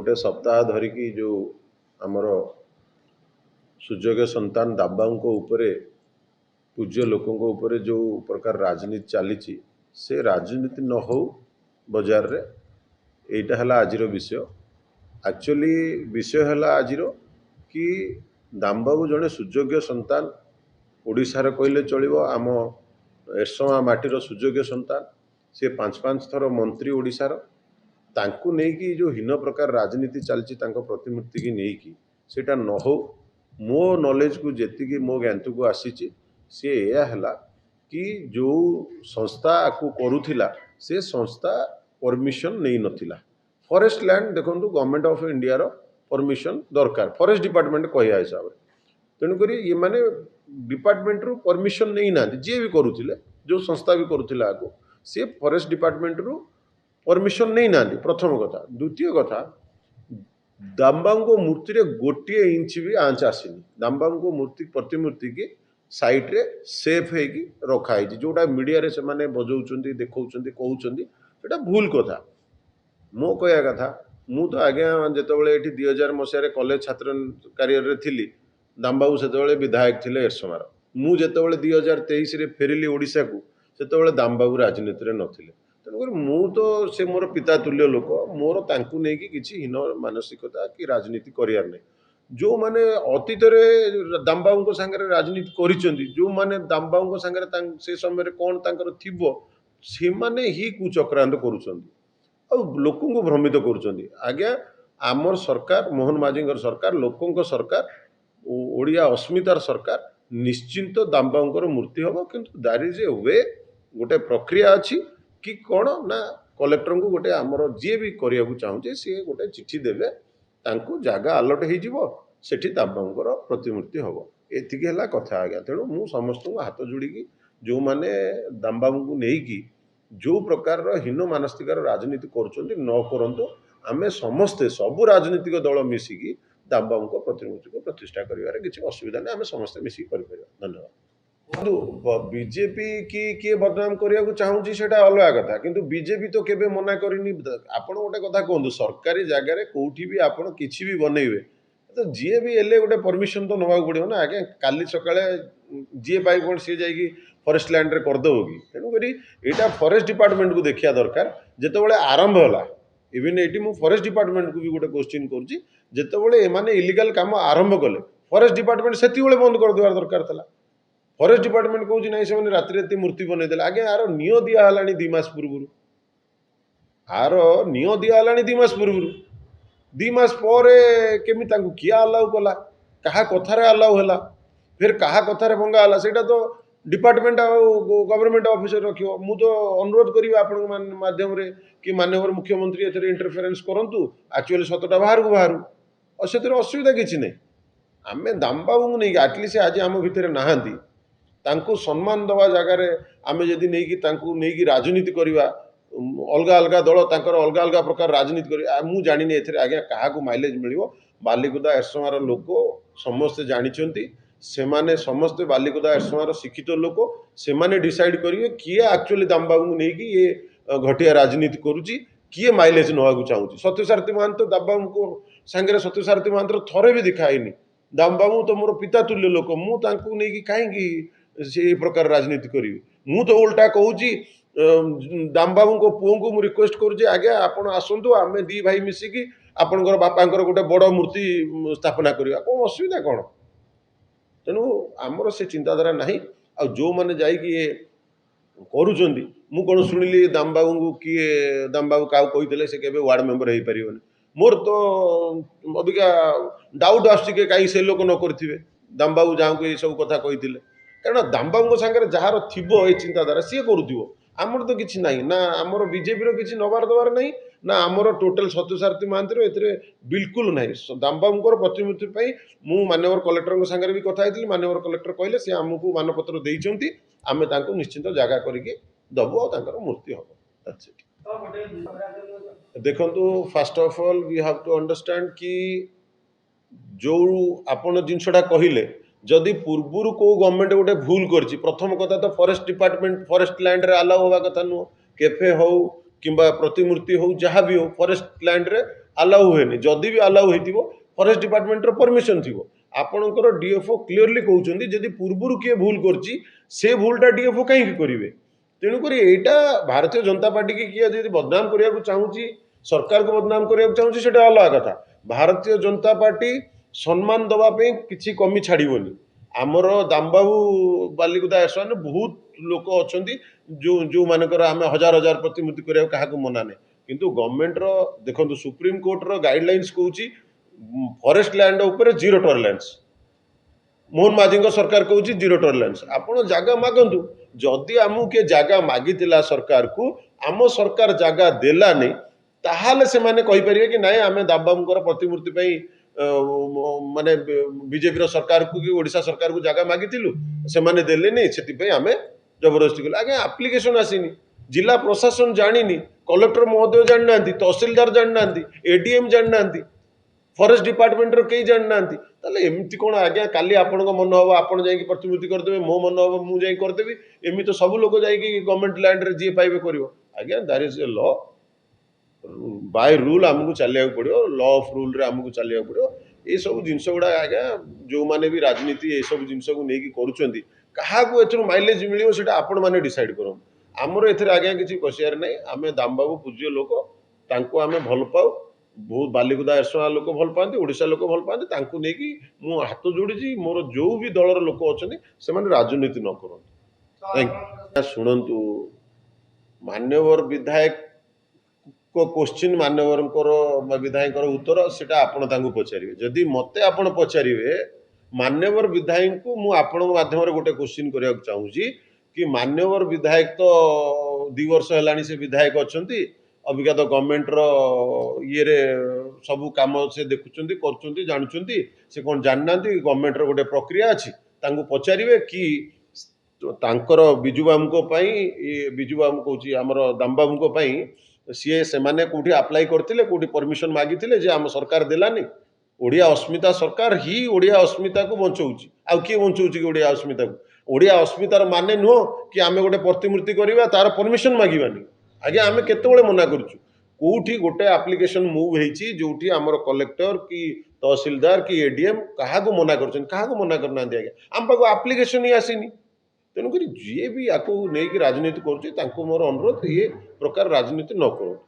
गोटे सप्ताह धरिकी जो आमर सुजोग्य संतान दाबांको उपरे पूज्य लोकों उपरे जो प्रकार राजनीति चली से राजनीति न हो बजार रे एटा हला आजिर विषय। एक्चुअली विषय हला आजिर कि दामबाबू जड़े सुजोग्य संतान ओडिशार कहले चलिबो आम एरसमा माटीर सुजोग्य संतान से 5 थर मंत्री ओडिशार तांकु नेकी जो हीन प्रकार राजनीति चलची तांको प्रतिमूर्ति की नेकी सेटा न हो मो नॉलेज को जेतिकी मो ज्ञान को आसीची से एया हला कि जो संस्था को करूथिला से संस्था परमिशन नहीं नथिला। फॉरेस्ट लैंड देखंतु गवर्नमेंट ऑफ इंडिया रो परमिशन दरकार फॉरेस्ट डिपार्टमेंट कहिया हिसाब रे तेणुक ये माने डिपार्टमेंट रू परमिशन नहीं ना जे भी करूथिले जो संस्था भी करूथिला आको से फॉरेस्ट डिपार्टमेंट रू परमिशन नहीं ना। प्रथम कथा। द्वितीय कथा दामबांगो मूर्ति रे गोटे इंच भी आंच आसीनी। दामबांगो मूर्ति प्रतिमूर्ति की साइट रे सेफ है कि रखा है जोटा मीडिया रे से माने बजौचंदी देखौचंदी कहउचंदी सेटा भूल कथा। मो कहया कथा मु तो आगे जेतबेले एठी 2000 मसिया कॉलेज छात्र करियर रे थिली दामबाबू सेतबेले विधायक थिले एरसमार। मु जेतबेले 2023 रे फेरिली ओडिसा को सेतबेले दामबाबू राजनीति रे नथिले। तेणुकर मु तो से मोर पिता तुल्य लोक मोर तांकु नै कि किछि हीन मानसिकता कि राजनीति करियार नै। जो माने अतीत रे दामबाबू को संगे राजनीति करिसंती जो माने दामबाबू को संगे से समय रे कोन तांकर थिबो से माने ही कुचक्रांत करूसंती आ लोकन को भ्रमित करूसंती। आज्ञा आमर सरकार मोहन माझींकर सरकार लोकन सरकार ओडिया अस्मितार सरकार निश्चिंत दामबाबूंकर मूर्ति हबो किंतु दैट इज ए वे गोटे प्रक्रिया अछि कि कौन ना कलेक्टर को गोटे आमर जी भी करिया को चाहूचे सी गोटे चिट्ठी देवे तांको जागा अलर्ट हो जिवो सेठी दामबाबूंकर प्रतिमूर्ति हबो एतिकी हला कथा। आज्ञा तेणु मु समस्त को हाथ जोड़ी जो माने दामबाबू को नेकी जो प्रकार हीन मानसिकार राजनीति करुचंती न करंतु आमे समस्ते सबु राजनीतिक दल मिसिकी दामबाबू प्रतिमूर्ति को प्रतिष्ठा करिवारे किछि असुविधा नै आमे समस्ते मिसिकी करि परिबा। धन्यवाद। बीजेपी की किए बदनाम करने को चाहूँगी से अलग कथा किंतु बीजेपी तो केबे मना करनी। आपण गोटे कथा कहतु सरकारी जगार कौटी भी आप किसी भी बनइबे तो जी भी एले गोटे परमिशन तो नवा पड़ो ना। आगे काली सकाळे जी पाई कौन सी जाइए फॉरेस्ट लैंड रे करदेव कि तेणुक यहाँ फॉरेस्ट डिपार्टमेंट को देखा दरकार जितेबाला आरंभ है। इवन ये मुझे फॉरेस्ट डिपार्टमेंट को भी गोटे क्वेश्चन करुँचे इलिगल काम आरंभ कले फॉरेस्ट डिपार्टमेंट से बंद कर देवार दरकार था। फॉरेस्ट डिपार्टमेंट कहूँ ना से राति राति मूर्ति बनईदे आगे यार नियो दिहला 2 मास पूर्व आर नियो दिहला 2 मास पूर्व 2 मास पर केमी किए अलाउ कला क्या कथार अलाउ है फिर क्या कथार भंगा है सेटा तो डिपार्टमेंट गवर्नमेंट ऑफिसर रखियो। मु तो अनुरोध करी आपण माध्यम रे कि माननीय मुख्यमंत्री एथरे इंटरफेरेंस करंतु एक्चुअली सतटा बाहर को बाहर और से असुविधा किसी नहीं। आम दामबाबू को नहीं आटलिस्ट आज आम भितर नहांती तांको सम्मान दवा जगार आम जदि नहीं राजनीति करवा अलग अलग दल तांकर अलग अलग प्रकार राजनीति कर मु जानी एथरे आज्ञा क्या माइलेज मिलियो। बालिकुदा एरसमार लोक समस्ते जानिछंती सेमाने समस्ते बालिकुदा एरसमार शिक्षित लोक सेमाने डिसाइड करिवे किए एक्चुअली दामबाबू को नहीं ये घटिया राजनीति करुची किए माइलेज नवा को चाहूँगी। सत्यसारथी महांत तो दामबाबू को सांगे सत्यसारथी महांत थरे भी दिखाईनी दामबाबू तो मोर पिता तुल्य लोक मु तांको नहीं कहीं से प्रकार राजनीति करी मु तो उल्टा कहूँ दामबाबू को पुओं को रिक्वेस्ट करुचे आज्ञा आपण आसतु आम 2 भाई मिसिकी आपणकर बापांकर गोटे बड़ मूर्ति स्थापना करवा कौन असुविधा कौन। तेणु आमर से चिंताधारा नहीं आ जो मैंने जाइए करुँच मु कौन शुणिली दामबाबू को किए दामबाबू क्या कही से केबे वार्ड मेंबर हो पारे मोर तो अबिका डाउट आसुचे कहीं से लोक न करेंगे दामबाबू जहाँ को ये सब कथा कही कारण दामबाबू सागर जार थी ये चिंताधारा सी करूँ आमर तो किसी ना ना आमर बीजेपी किसी नबार दबार ना ना आमर टोटाल सत्यसारथी महांती ए बिल्कुल ना दामबाबूर प्रतिमूर्ति मु माननीय कलेक्टर सागर भी कथा होती माननीय कलेक्टर कहले सी आमको मानपत्र देइचंती आमे तांको निश्चिंत जगह करके दबु और मूर्ति हम देखो। First of all we have to understand कि जो आपण जिनसटा कहले जदि पूर्वर को गवर्नमेंट गोटे भूल करछि प्रथम कथा तो फॉरेस्ट डिपार्टमेंट फॉरेस्ट लैंड रे अलाउ होगा कथा नुह कैफे हो किंबा प्रतिमूर्ति हो जहाँ भी हो फॉरेस्ट लैंड रे ଆଲାଉ ହୁଏନି। ଯଦି ବି ଆଲାଉ ହେଇଥିବ ଫରେଷ୍ଟ ଡିପାର୍ଟମେଣ୍ଟର ପରମିଶନ ଥିବ। ଆପଣଙ୍କର ଡିଏଫଓ କ୍ଲିୟରଲି କହୁଛନ୍ତି ଯଦି ପୂର୍ବରୁ କିଏ ଭୁଲ କରିଛି ସେ ଭୁଲଟା ଡିଏଫଓ କାହିଁକି କରିବେ? ତେଣୁକରି ଏଇଟା ଭାରତୀୟ ଜନତା ପାର୍ଟି କି କିଏ ଯଦି ବଦନାମ କରିବାକୁ ଚାହୁଁଛି, ସରକାରକୁ ବଦନାମ କରିବାକୁ ଚାହୁଁଛି, ସେଟା ଅଲଗା କଥା। ଭାରତୀୟ ଜନତା ପାର୍ଟି ସମ୍ମାନ ଦେବା ପାଇଁ କିଛି କମି ଛାଡ଼ିବନି। ଆମର ଦାମବାବୁ ବାଲିକୁଦା ଆସନରେ ବହୁତ ଲୋକ ଅଛନ୍ତି ଯେଉଁମାନଙ୍କର ଆମେ ହଜାର ହଜାର ପ୍ରତିମୂର୍ତ୍ତି କରିବାକୁ କାହାକୁ ମନା ନାହିଁ। କିନ୍ତୁ ଗଭର୍ଣ୍ଣମେଣ୍ଟର ଦେଖନ୍ତୁ ସୁପ୍ରିମକୋର୍ଟର ଗାଇଡଲାଇନ୍ସ କହୁଛି ଫରେଷ୍ଟ ଲ୍ୟାଣ୍ଡ ଉପରେ 0 ଟଲରେନ୍ସ। ମୋହନ ମାଝୀଙ୍କ ସରକାର କହୁଛି 0 ଟଲରେନ୍ସ। ଆପଣ ଜାଗା ମାଗନ୍ତୁ। ଯଦି ଆମକୁ କିଏ ଜାଗା ମାଗିଥିଲା ସରକାରକୁ, ଆମ ସରକାର ଜାଗା ଦେଲାନି, ତାହେଲେ ସେମାନେ କହିପାରିବେ କି ନାଇଁ ଆମେ ଦାମବାବୁଙ୍କର ପ୍ରତିମୂର୍ତ୍ତି ପାଇଁ ମାନେ ବିଜେପିର ସରକାରକୁ କି ଓଡ଼ିଶା ସରକାରକୁ ଜାଗା ମାଗିଥିଲୁ, ସେମାନେ ଦେଲେନି, ସେଥିପାଇଁ ଆମେ ଜବରଦସ୍ତି କଲୁ। ଆଜ୍ଞା ଆପ୍ଲିକେସନ ଆସିନି, ଜିଲ୍ଲା ପ୍ରଶାସନ ଜାଣିନି, କଲେକ୍ଟର ମହୋଦୟ ଜାଣିନାହାନ୍ତି, ତହସିଲଦାର ଜାଣିନାହାନ୍ତି, ଏଡିଏମ୍ ଜାଣିନାହାନ୍ତି, ଫରେଷ୍ଟ ଡିପାର୍ଟମେଣ୍ଟର କେହି ଜାଣିନାହାନ୍ତି। ତାହେଲେ ଏମିତି କ'ଣ ଆଜ୍ଞା କାଲି ଆପଣଙ୍କ ମନ ହବ ଆପଣ ଯାଇକି ପ୍ରତିମୂର୍ତ୍ତି କରିଦେବେ, ମୋ ମନ ହବ ମୁଁ ଯାଇ କରିଦେବି, ଏମିତି ତ ସବୁ ଲୋକ ଯାଇକି ଗଭର୍ଣ୍ଣମେଣ୍ଟ ଲ୍ୟାଣ୍ଡରେ ଯିଏ ପାଇବେ କରିବ? ଆଜ୍ଞା that is a law. Bai rule ଆମକୁ ଚାଲିବାକୁ ପଡ଼ିବ, ଲ ଅଫ୍ ରୁଲ୍ରେ ଆମକୁ ଚାଲିବାକୁ ପଡ଼ିବ। ଏସବୁ ଜିନିଷ ଗୁଡ଼ା ଆଜ୍ଞା ଯେଉଁମାନେ ବି ରାଜନୀତି ଏସବୁ ଜିନିଷକୁ ନେଇକି କରୁଛନ୍ତି, କାହାକୁ ଏଥିରୁ ମାଇଲେଜ ମିଳିବ ସେଇଟା ଆପଣମାନେ ଡିସାଇଡ୍ କରନ୍ତୁ। ଆମର ଏଥିରେ ଆଜ୍ଞା କିଛି ପଶିବାର ନାହିଁ। ଆମେ ଦାମବାବୁ ପୂଜ୍ୟ ଲୋକ, ତାଙ୍କୁ ଆମେ ଭଲ ପାଉ। ବହୁତ ବାଲିକୁଦା ଏରସମା ଲୋକ ଭଲ ପାଆନ୍ତି, ଓଡ଼ିଶା ଲୋକ ଭଲ ପାଆନ୍ତି। ତାଙ୍କୁ ନେଇକି ମୁଁ ହାତ ଯୋଡ଼ିଛି। ମୋର ଯେଉଁ ବି ଦଳର ଲୋକ ଅଛନ୍ତି ସେମାନେ ରାଜନୀତି ନ କରନ୍ତୁ। ଶୁଣନ୍ତୁ, ମାନ୍ୟବର ବିଧାୟକ କୋଶ୍ଚିନ୍ ମାନ୍ୟବରଙ୍କର ବିଧାୟକଙ୍କର ଉତ୍ତର ସେଟା ଆପଣ ତାଙ୍କୁ ପଚାରିବେ। ଯଦି ମତେ ଆପଣ ପଚାରିବେ, ମାନ୍ୟବର ବିଧାୟକଙ୍କୁ ମୁଁ ଆପଣଙ୍କ ମାଧ୍ୟମରେ ଗୋଟେ କୋଶ୍ଚିନ୍ କରିବାକୁ ଚାହୁଁଛି କି ମାନ୍ୟବର ବିଧାୟକ ତ 2 ବର୍ଷ ହେଲାଣି ସେ ବିଧାୟକ ଅଛନ୍ତି, ଅବିକା ତ ଗଭର୍ଣ୍ଣମେଣ୍ଟର ଇଏରେ ସବୁ କାମ ସେ ଦେଖୁଛନ୍ତି, କରୁଛନ୍ତି, ଜାଣୁଛନ୍ତି, ସେ କ'ଣ ଜାଣିନାହାନ୍ତି? ଗଭର୍ଣ୍ଣମେଣ୍ଟର ଗୋଟେ ପ୍ରକ୍ରିୟା ଅଛି, ତାଙ୍କୁ ପଚାରିବେ କି ତାଙ୍କର ବିଜୁବାବୁଙ୍କ ପାଇଁ, ବିଜୁ ବାବୁ କହୁଛି ଆମର ଦାମବାବୁଙ୍କ ପାଇଁ ସିଏ ସେମାନେ କୋଉଠି ଆପ୍ଲାଏ କରିଥିଲେ, କୋଉଠି ପରମିଶନ ମାଗିଥିଲେ ଯେ ଆମ ସରକାର ଦେଲାନି? ଓଡ଼ିଆ ଅସ୍ମିତା ସରକାର ହିଁ ଓଡ଼ିଆ ଅସ୍ମିତାକୁ ବଞ୍ଚଉଛି। ଆଉ କିଏ ବଞ୍ଚଉଛି କି ଓଡ଼ିଆ ଅସ୍ମିତାକୁ? ଓଡ଼ିଆ ଅସ୍ମିତାର ମାନେ ନୁହଁ କି ଆମେ ଗୋଟେ ପ୍ରତିମୂର୍ତ୍ତି କରିବା ତାର ପରମିଶନ ମାଗିବାନି। ଆଜ୍ଞା ଆମେ କେତେବେଳେ ମନା କରୁଛୁ? କୋଉଠି ଗୋଟେ ଆପ୍ଲିକେସନ ମୁଭ୍ ହେଇଛି ଯୋଉଠି ଆମର କଲେକ୍ଟର କି ତହସିଲଦାର କି ଏଡିଏମ୍ କାହାକୁ ମନା କରୁଛନ୍ତି? କାହାକୁ ମନା କରିନାହାନ୍ତି ଆଜ୍ଞା। ଆମ ପାଖକୁ ଆପ୍ଲିକେସନ ହିଁ ଆସିନି। ତେଣୁକରି ଯିଏ ବି ୟାକୁ ନେଇକି ରାଜନୀତି କରୁଛି ତାଙ୍କୁ ମୋର ଅନୁରୋଧ, ଏ ପ୍ରକାର ରାଜନୀତି ନ କରନ୍ତୁ।